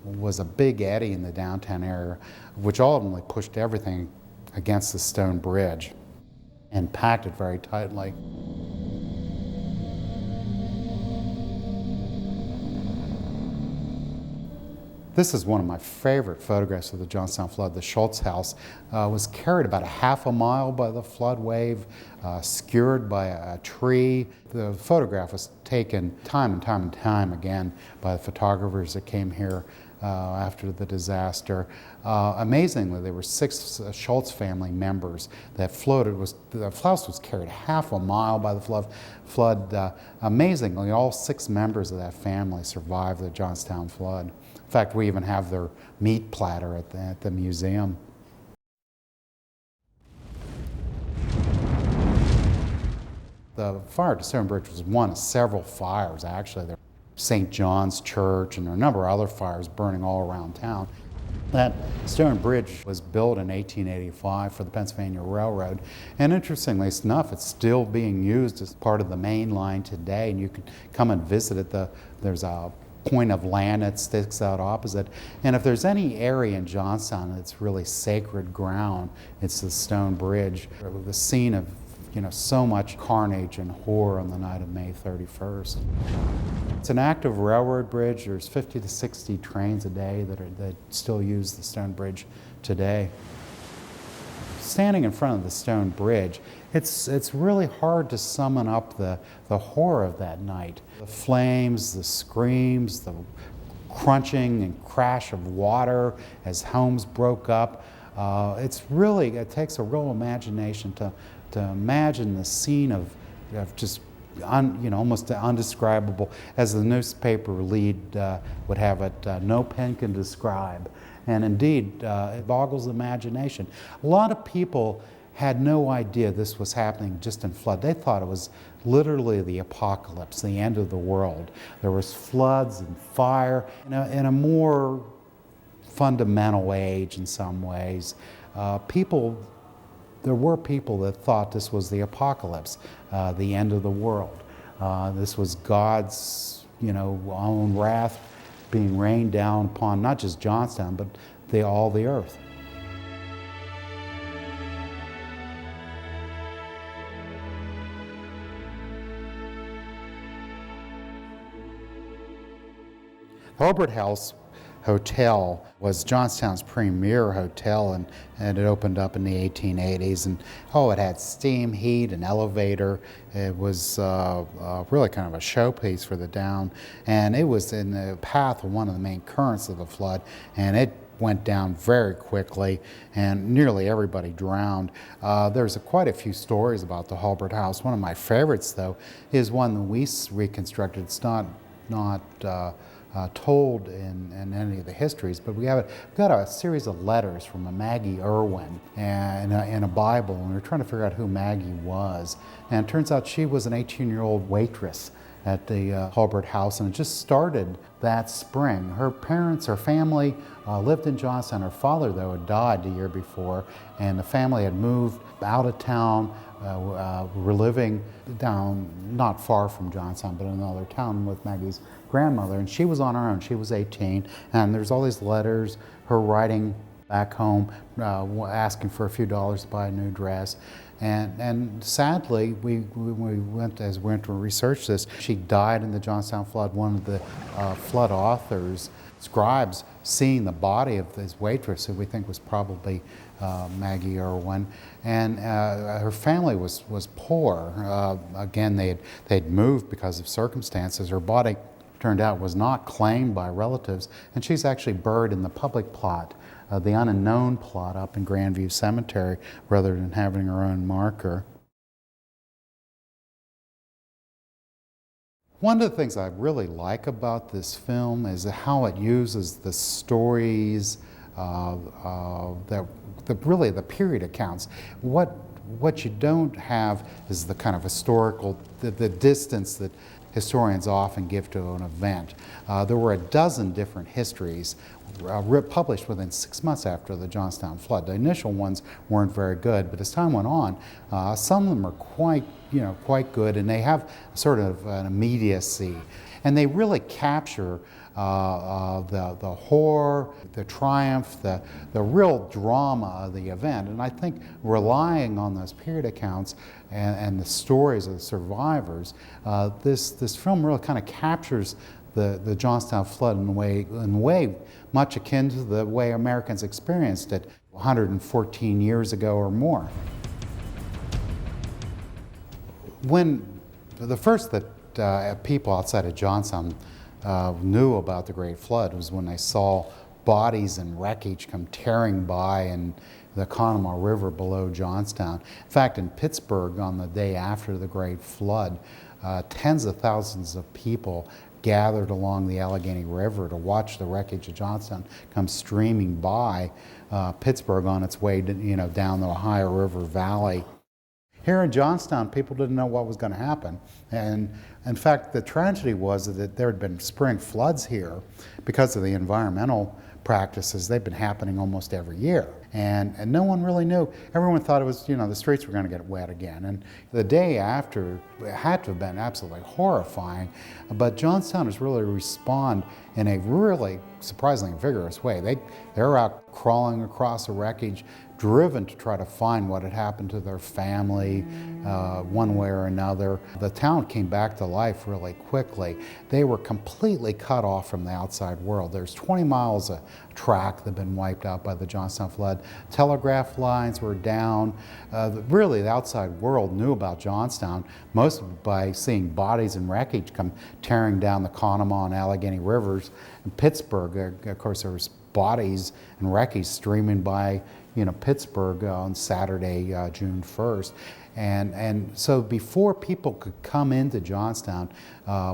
was a big eddy in the downtown area, which ultimately pushed everything against the stone bridge and packed it very tightly. This is one of my favorite photographs of the Johnstown flood. The Schultz house was carried about a half a mile by the flood wave, skewered by a tree. The photograph was taken time and time again by the photographers that came here after the disaster. Amazingly, there were 6 Schultz family members that floated. The house was carried half a mile by the flood. Amazingly, all 6 members of that family survived the Johnstown flood. In fact, we even have their meat platter at the museum. The fire at the Stone Bridge was one of several fires, actually. There was St. John's Church, and there were a number of other fires burning all around town. That Stone Bridge was built in 1885 for the Pennsylvania Railroad, and interestingly enough, it's still being used as part of the main line today, and you can come and visit it. There's a point of land that sticks out opposite. And if there's any area in Johnstown that's really sacred ground, it's the Stone Bridge, the scene of so much carnage and horror on the night of May 31st. It's an active railroad bridge. There's 50 to 60 trains a day that still use the Stone Bridge today. Standing in front of the Stone Bridge, it's really hard to summon up the horror of that night. The flames, the screams, the crunching and crash of water as homes broke up. It takes a real imagination to imagine the scene of just almost undescribable, as the newspaper lead would have it, no pen can describe. And indeed, it boggles the imagination. A lot of people had no idea this was happening just in flood. They thought it was literally the apocalypse, the end of the world. There was floods and fire in a more fundamental age in some ways. There were people that thought this was the apocalypse, the end of the world. This was God's own wrath being rained down upon not just Johnstown, but all the earth. The Hulbert House Hotel was Johnstown's premier hotel, and it opened up in the 1880s. And it had steam, heat, an elevator. It was really kind of a showpiece for the down, and it was in the path of one of the main currents of the flood, and it went down very quickly, and nearly everybody drowned. There's quite a few stories about the Hulbert House. One of my favorites, though, is one that we reconstructed. It's not told in any of the histories, but we've got a series of letters from a Maggie Irwin in a Bible, and we're trying to figure out who Maggie was. And it turns out she was an 18-year-old waitress at the Hulbert House, and it just started that spring. Her family lived in Johnstown. Her father, though, had died the year before, and the family had moved out of town. We're living down not far from Johnstown, but in another town with Maggie's grandmother, and she was on her own. She was 18, and there's all these letters, her writing back home, asking for a few dollars to buy a new dress. And sadly, we went to research this. She died in the Johnstown flood. One of the flood authors, scribes, seeing the body of this waitress, who we think was probably Maggie Irwin, and her family was poor. Again, they'd moved because of circumstances. Her body, turned out, was not claimed by relatives, and she's actually buried in the public plot, the unknown plot up in Grandview Cemetery, rather than having her own marker. One of the things I really like about this film is how it uses the stories, really the period accounts. What you don't have is the kind of historical, the distance that historians often give to an event. There were a dozen different histories published within 6 months after the Johnstown flood. The initial ones weren't very good, but as time went on, some of them are quite good, and they have sort of an immediacy. And they really capture the horror, the triumph, the real drama of the event. And I think relying on those period accounts and the stories of the survivors, this film really kind of captures the Johnstown flood in a way much akin to the way Americans experienced it 114 years ago or more. When the first that people outside of Johnstown knew about the Great Flood was when they saw bodies and wreckage come tearing by in the Conemaugh River below Johnstown. In fact, in Pittsburgh on the day after the Great Flood, tens of thousands of people gathered along the Allegheny River to watch the wreckage of Johnstown come streaming by Pittsburgh on its way to, down the Ohio River Valley. Here in Johnstown, people didn't know what was going to happen. And in fact, the tragedy was that there had been spring floods here because of the environmental practices. They've been happening almost every year. And no one really knew. Everyone thought it was, the streets were going to get wet again. And the day after, it had to have been absolutely horrifying. But Johnstowners really respond in a really surprisingly vigorous way. They're out crawling across the wreckage, driven to try to find what had happened to their family one way or another. The town came back to life really quickly. They were completely cut off from the outside world. There's 20 miles of track that had been wiped out by the Johnstown flood. Telegraph lines were down. Really, the outside world knew about Johnstown, most by seeing bodies and wreckage come tearing down the Conemaugh and Allegheny rivers. In Pittsburgh, of course, there was bodies and wreckage streaming by Pittsburgh on Saturday, June 1st. And so before people could come into Johnstown,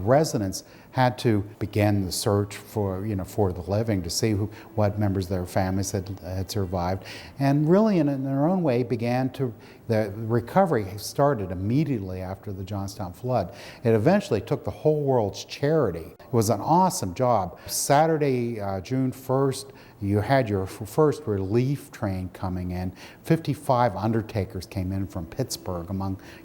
residents had to begin the search for, for the living to see what members of their families had survived. And really, in their own way, the recovery started immediately after the Johnstown flood. It eventually took the whole world's charity. It was an awesome job. Saturday, June 1st, you had your first relief train coming in. 55 undertakers came in from Pittsburgh,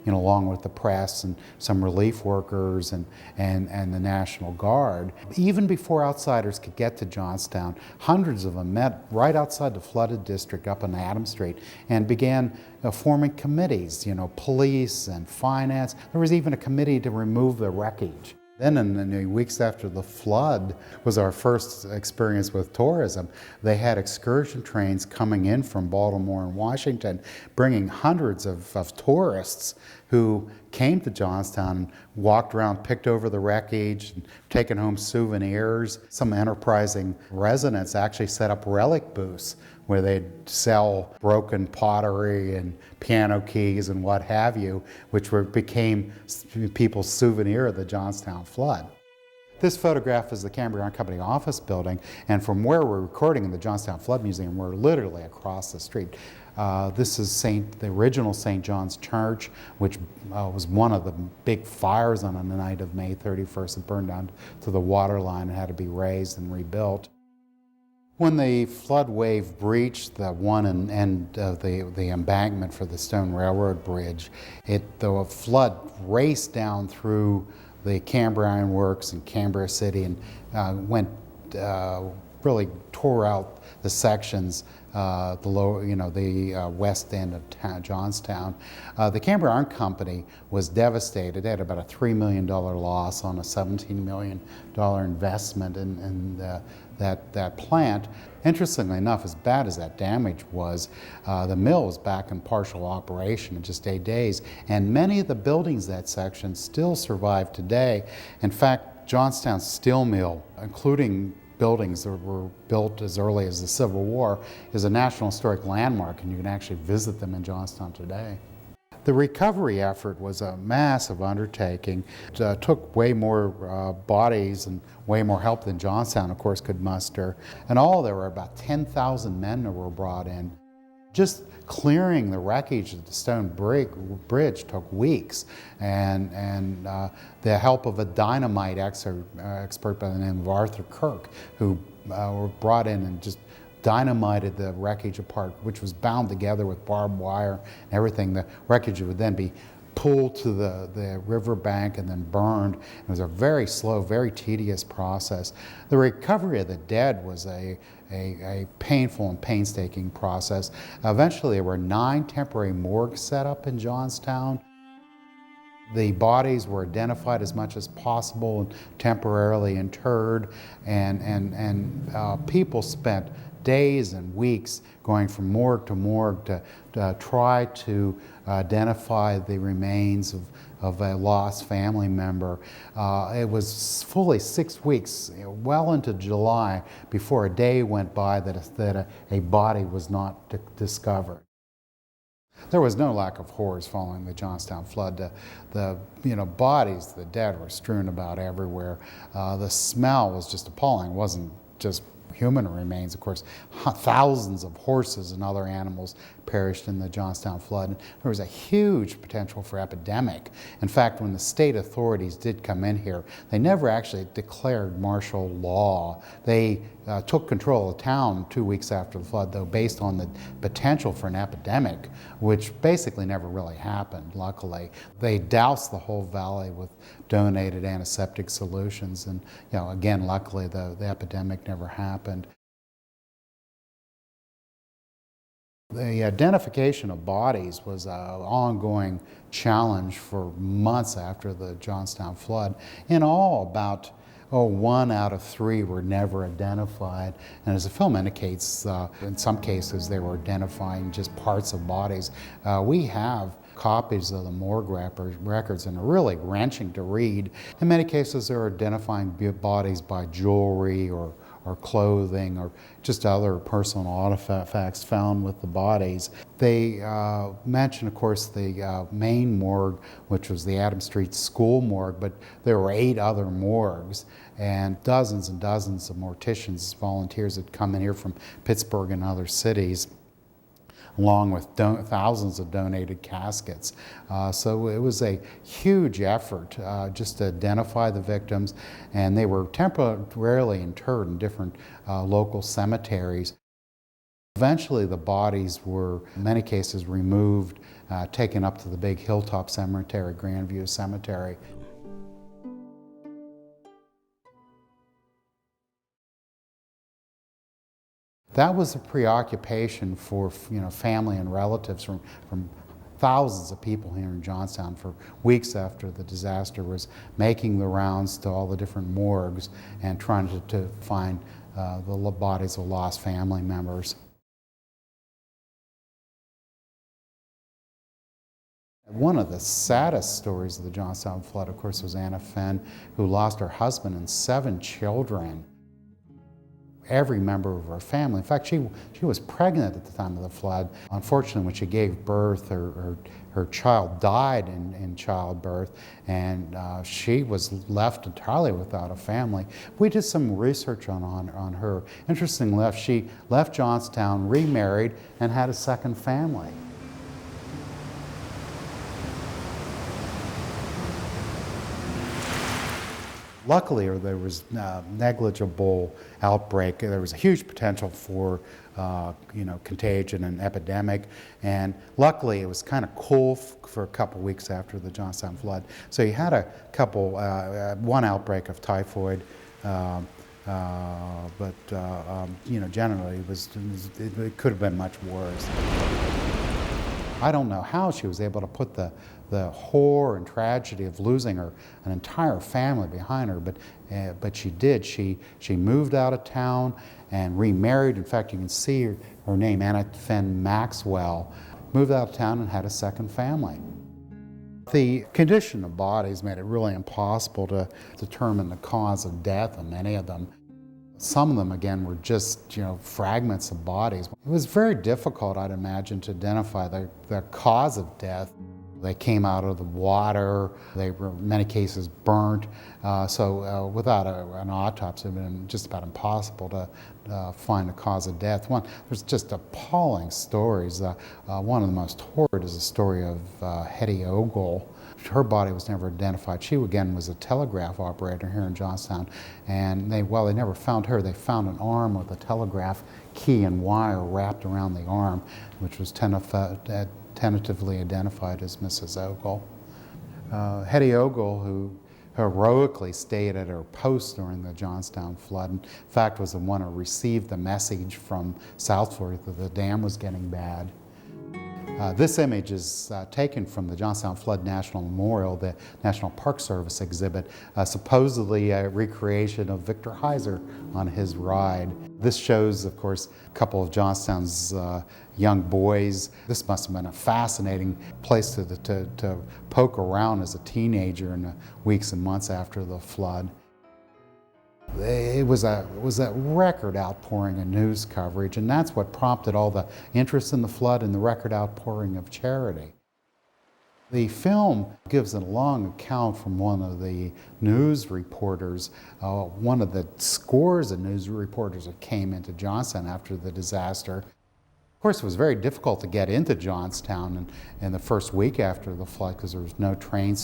along with the press and some relief workers and the National Guard. Even before outsiders could get to Johnstown, hundreds of them met right outside the flooded district up on Adams Street and began forming committees, police and finance. There was even a committee to remove the wreckage. Then in the weeks after the flood was our first experience with tourism. They had excursion trains coming in from Baltimore and Washington, bringing hundreds of tourists who came to Johnstown and walked around, picked over the wreckage, and taken home souvenirs. Some enterprising residents actually set up relic booths where they'd sell broken pottery and piano keys and what have you, which became people's souvenir of the Johnstown flood. This photograph is the Cambria Iron Company office building, and from where we're recording in the Johnstown Flood Museum, we're literally across the street. This is the original St. John's Church, which was one of the big fires on the night of May 31st. It burned down to the water line and had to be raised and rebuilt. When the flood wave breached the one end of the embankment for the Stone Railroad Bridge, the flood raced down through the Cambria Iron Works in Cambria City and really tore out the sections, the west end of Johnstown. The Cambria Iron Company was devastated. They had about a $3 million loss on a $17 million investment in that plant. Interestingly enough, as bad as that damage was, the mill was back in partial operation in just 8 days, and many of the buildings in that section still survive today. In fact, Johnstown Steel Mill, including buildings that were built as early as the Civil War, is a National Historic Landmark, and you can actually visit them in Johnstown today. The recovery effort was a massive undertaking. It took way more bodies and way more help than Johnstown, of course, could muster. And all there were about 10,000 men that were brought in. Just clearing the wreckage of the stone bridge took weeks, and the help of a dynamite expert by the name of Arthur Kirk, who were brought in and just dynamited the wreckage apart, which was bound together with barbed wire and everything. The wreckage would then be pulled to the riverbank and then burned. It was a very slow, very tedious process. The recovery of the dead was a painful and painstaking process. Eventually, there were 9 temporary morgues set up in Johnstown. The bodies were identified as much as possible and temporarily interred, and people spent days and weeks going from morgue to morgue to try to identify the remains of a lost family member. It was fully 6 weeks, well into July, before a day went by that a body was not discovered. There was no lack of horrors following the Johnstown flood. The bodies, the dead, were strewn about everywhere. The smell was just appalling. It wasn't just human remains, of course. Thousands of horses and other animals perished in the Johnstown flood. There was a huge potential for epidemic. In fact, when the state authorities did come in here, they never actually declared martial law. They took control of the town 2 weeks after the flood, though, based on the potential for an epidemic, which basically never really happened, luckily. They doused the whole valley with donated antiseptic solutions, and again, luckily, the epidemic never happened. The identification of bodies was an ongoing challenge for months after the Johnstown flood. In all, about 1 out of 3 were never identified. And as the film indicates, in some cases they were identifying just parts of bodies. We have copies of the morgue records, and are really wrenching to read. In many cases, they're identifying bodies by jewelry or clothing or just other personal artifacts found with the bodies. They mention, of course, the main morgue, which was the Adams Street School morgue, but there were 8 other morgues, and dozens of morticians, volunteers had come in here from Pittsburgh and other cities, along with thousands of donated caskets. So it was a huge effort just to identify the victims, and they were temporarily interred in different local cemeteries. Eventually, the bodies were, in many cases, removed, taken up to the big Hilltop Cemetery, Grandview Cemetery. That was a preoccupation for family and relatives from thousands of people here in Johnstown for weeks after the disaster, was making the rounds to all the different morgues and trying to find the bodies of lost family members. One of the saddest stories of the Johnstown flood, of course, was Anna Fenn, who lost her husband and 7 children. Every member of her family. In fact, she was pregnant at the time of the flood. Unfortunately, when she gave birth, her child died in childbirth, and she was left entirely without a family. We did some research on her. Interestingly enough, she left Johnstown, remarried, and had a second family. Luckily, there was negligible outbreak. There was a huge potential for contagion and epidemic, and luckily it was kind of cool for a couple weeks after the Johnstown flood. So you had one outbreak of typhoid, but generally it could have been much worse. I don't know how she was able to put the horror and tragedy of losing an entire family behind her, but she did. She moved out of town and remarried. In fact, you can see her name, Anna Fenn Maxwell, moved out of town and had a second family. The condition of bodies made it really impossible to determine the cause of death of many of them. Some of them, again, were just, fragments of bodies. It was very difficult, I'd imagine, to identify the cause of death. They came out of the water. They were, in many cases, burnt. So without an autopsy, it would have been just about impossible to find the cause of death. There's just appalling stories. One of the most horrid is the story of Hetty Ogle. Her body was never identified. She, again, was a telegraph operator here in Johnstown. And they never found her. They found an arm with a telegraph key and wire wrapped around the arm, which was tentatively identified as Mrs. Ogle. Hetty Ogle, who heroically stayed at her post during the Johnstown flood, in fact was the one who received the message from South Florida that the dam was getting bad. This image is taken from the Johnstown Flood National Memorial, the National Park Service exhibit, supposedly a recreation of Victor Heiser on his ride. This shows, of course, a couple of Johnstown's young boys. This must have been a fascinating place to poke around as a teenager in the weeks and months after the flood. It was a record outpouring of news coverage, and that's what prompted all the interest in the flood and the record outpouring of charity. The film gives a long account from one of the news reporters, one of the scores of news reporters that came into Johnstown after the disaster. Of course, it was very difficult to get into Johnstown in the first week after the flood because there was no trains